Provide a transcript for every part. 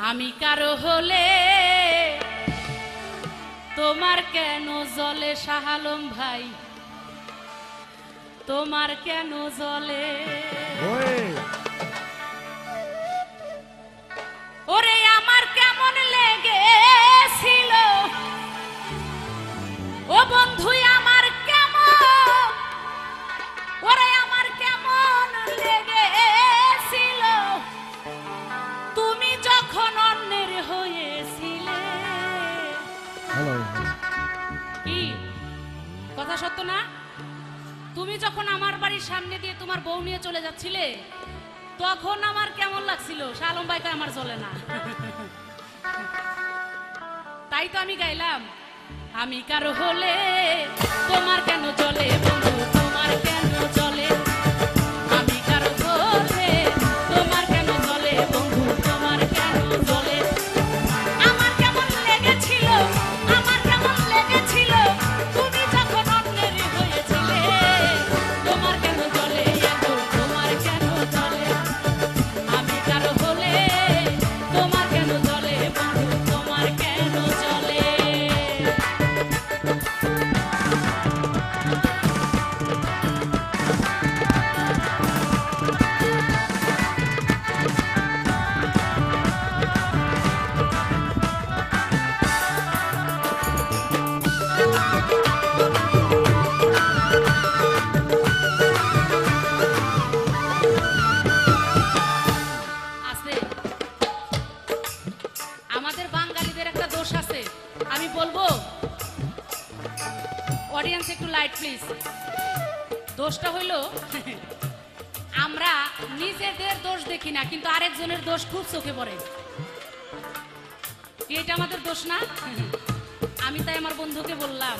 আমি কারো হলে তোমার কেন জ্বলে শাহ আলম ভাই, তোমার কেন জ্বলে? ওরে আমার কেমন লেগেছিল ও বন্ধু, আমার কেমন, ওরে আমার কেমন লেগেছিল তুমি যখন অন্যের হয়েছিলে। কি কথা সত্য না? তুমি যখন আমার বাড়ির সামনে দিয়ে তোমার বউ নিয়ে চলে যাচ্ছিলে তখন আমার কেমন লাগছিল? শাহ আলম ভাই কয় আমার চলে না। তাই তো আমি গাইলাম, আমি কারো হলে তোমার কেন চলে বন্ধু, তোমার কেন চলে? আমি কারো হলে তোমার কেন চলে বন্ধু, তোমার কেন চলে? আমার কেমন লেগেছিল, আমার কেমন লেগেছিল তুমি যখন অন্যের হয়েছিলে। তোমার কেন চলে এখন, তোমার কেন চলে? আমি কারো হলে তোমার কেন চলে বন্ধু, তোমার কেন চলে? আছে আমাদের বাঙালিদের একটা দোষ আছে, আমি বলবো অডিয়েন্স একটু লাইট প্লিজ। দোষটা হইল আমরা নিজেদের দোষ দেখি না, কিন্তু আরেকজনের দোষ খুব চোখে পড়ে। এটা আমাদের দোষ না? আমি তাই আমার বন্ধুকে বললাম,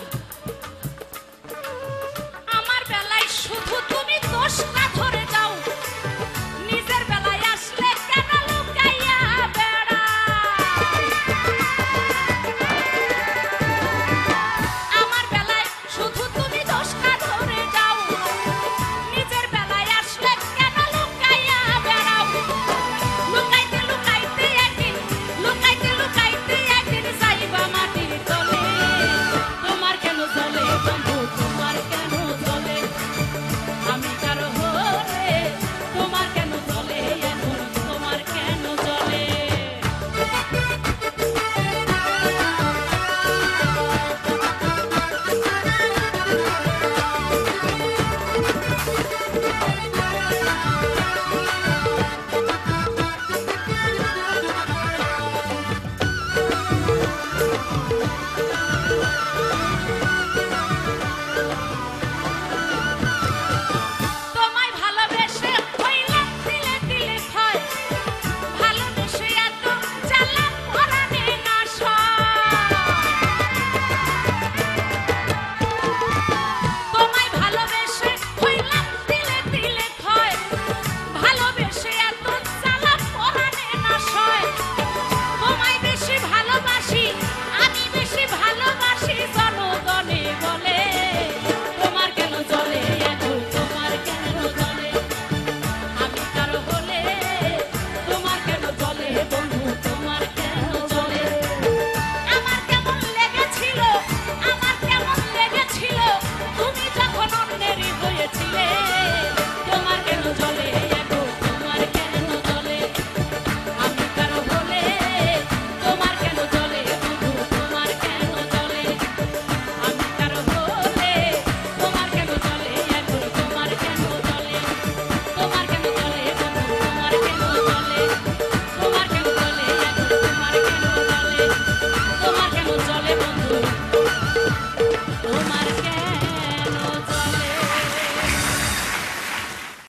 আমার বেলায় শুধু তুমি দোষ না